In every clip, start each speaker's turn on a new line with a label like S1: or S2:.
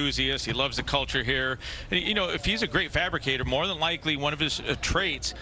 S1: enthusiast. He loves the culture here. You know, if he's a great fabricator, more than likely one of his traits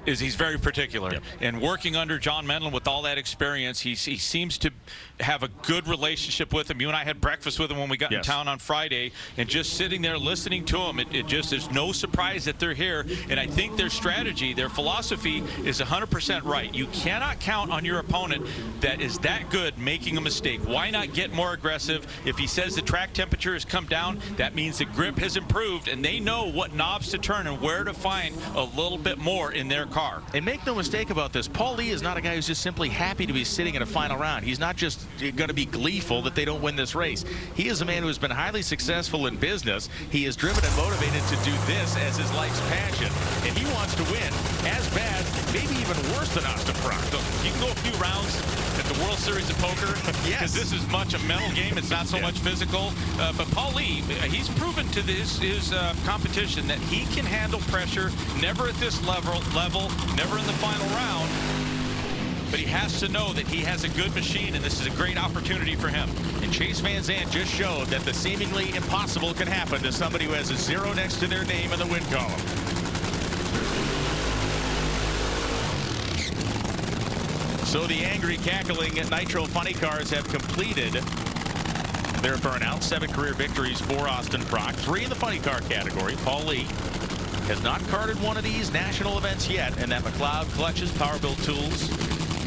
S1: is he's very particular.
S2: Yep.
S1: And working under John Menlin with all that experience, he seems to have a good relationship with him. You and I had breakfast with him when we got in town on Friday, and just sitting there listening to him, it just, there's no surprise that they're here. And I think their strategy, their philosophy is 100% right. You cannot count on your opponent that is that good making a mistake. Why not get more aggressive? If he says the track temperature has come down, that means the grip has improved, and they know what knobs to turn and where to find a little bit more in their car.
S2: And make no mistake about this, Paul Lee is not a guy who's just simply happy to be sitting in a final round. He's not just going to be gleeful that they don't win this race. He is a man who has been highly successful in business. He is driven and motivated to do this as his life's passion, and he wants to win as bad, maybe even worse than Austin Prock.
S1: So you can go a few rounds at the World Series of Poker.
S2: Yes.
S1: Because this is much a mental game. It's not so much physical. But Paul Lee, he's proven to his competition that he can handle pressure, never at this level, never in the final round. But he has to know that he has a good machine, and this is a great opportunity for him.
S2: And Chase Van Zandt just showed that the seemingly impossible can happen to somebody who has a 0 next to their name in the win column. So the angry, cackling Nitro Funny Cars have completed their burnout. 7 career victories for Austin Prock. 3 in the funny car category. Paul Lee has not carded one of these national events yet, and that McLeod Clutches, Powerbuilt Tools,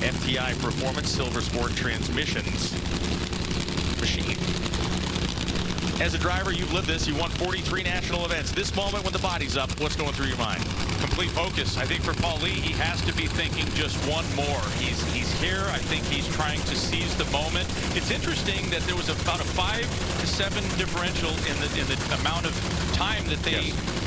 S2: FTI Performance, Silver Sport Transmissions machine. As a driver, you've lived this. You won 43 national events. This moment when the body's up, what's going through your mind?
S1: Complete focus. I think for Paul Lee, he has to be thinking just one more. He's here. I think he's trying to seize the moment. It's interesting that there was about a 5 to 7 differential in the amount of time that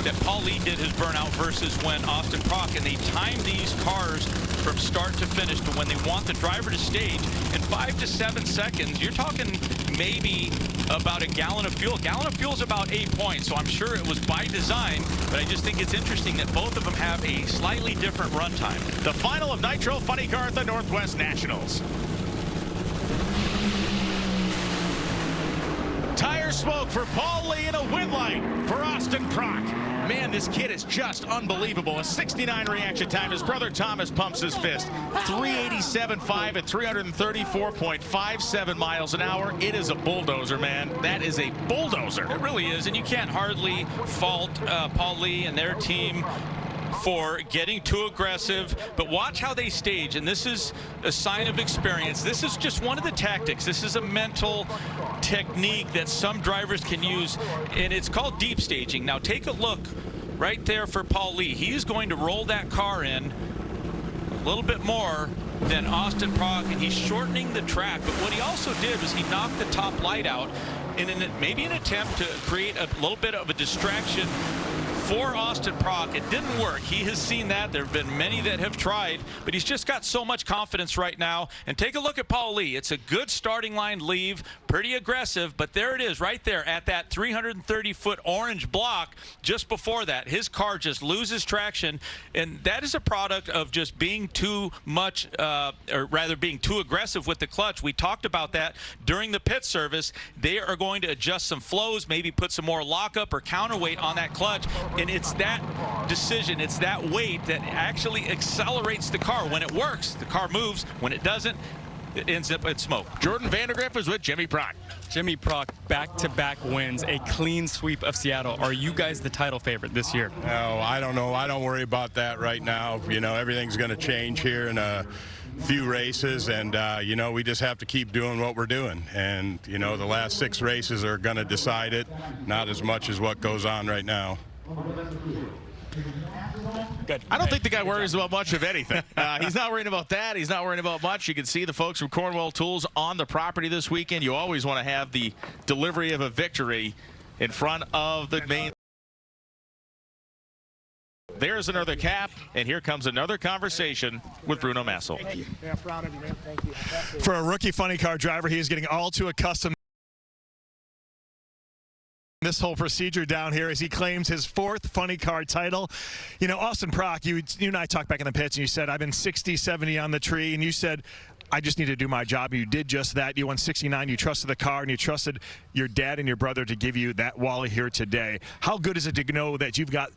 S1: that Paul Lee did his burnout versus when Austin Prock, and they timed these cars from start to finish to when they want the driver to stage in 5 to 7 seconds. You're talking maybe about a gallon of fuel. A gallon of fuel is about 8 points, so I'm sure it was by design, but I just think it's interesting that both of them have a slightly different run time.
S2: The final of Nitro Funny Car at the Northwest Nationals. Tire smoke for Paul Lee and a win light for Austin Prock. Man, this kid is just unbelievable. A 69 reaction time. His brother Thomas pumps his fist. 387.5 at 334.57 miles an hour. It is a bulldozer, man. That is a bulldozer.
S1: It really is, and you can't hardly fault Paul Lee and their team for getting too aggressive, but watch how they stage, and this is a sign of experience. This is just one of the tactics. This is a mental technique that some drivers can use, and it's called deep staging. Now take a look right there for Paul Lee. He's going to roll that car in a little bit more than Austin Prock, and he's shortening the track. But what he also did was he knocked the top light out in maybe an attempt to create a little bit of a distraction for Austin Prock. It didn't work. He has seen that. There have been many that have tried, but he's just got so much confidence right now. And take a look at Paul Lee. It's a good starting line leave, pretty aggressive, but there it is right there at that 330-foot orange block. Just before that, his car just loses traction, and that is a product of just being too much, or rather being too aggressive with the clutch. We talked about that during the pit service. They are going to adjust some flows, maybe put some more lockup or counterweight on that clutch. And it's that decision, it's that weight that actually accelerates the car. When it works, the car moves. When it doesn't, it ends up in smoke.
S2: Jordan Vandergriff is with Jimmy Prock.
S3: Jimmy Prock, back-to-back wins, a clean sweep of Seattle. Are you guys the title favorite this year?
S4: No, I don't know. I don't worry about that right now. You know, everything's going to change here in a few races, and you know, we just have to keep doing what we're doing. And you know, the last 6 races are going to decide it, not as much as what goes on right now.
S2: Good. I don't think the guy worries about much of anything. He's not worrying about that. He's not worrying about much. You can see the folks from Cornwell Tools on the property this weekend. You always want to have the delivery of a victory in front of the main. There's another cap, and here comes another conversation with Bruno Massel.
S5: Thank you. Yeah, proud of you, man. Thank you.
S6: For a rookie funny car driver, he is getting all too accustomed this whole procedure down here as he claims his 4th funny car title. You know, Austin Prock, you and I talked back in the pits, and you said, I've been 60, 70 on the tree, and you said, I just need to do my job. You did just that. You won 69. You trusted the car, and you trusted your dad and your brother to give you that Wally here today. How good is it to know that you've got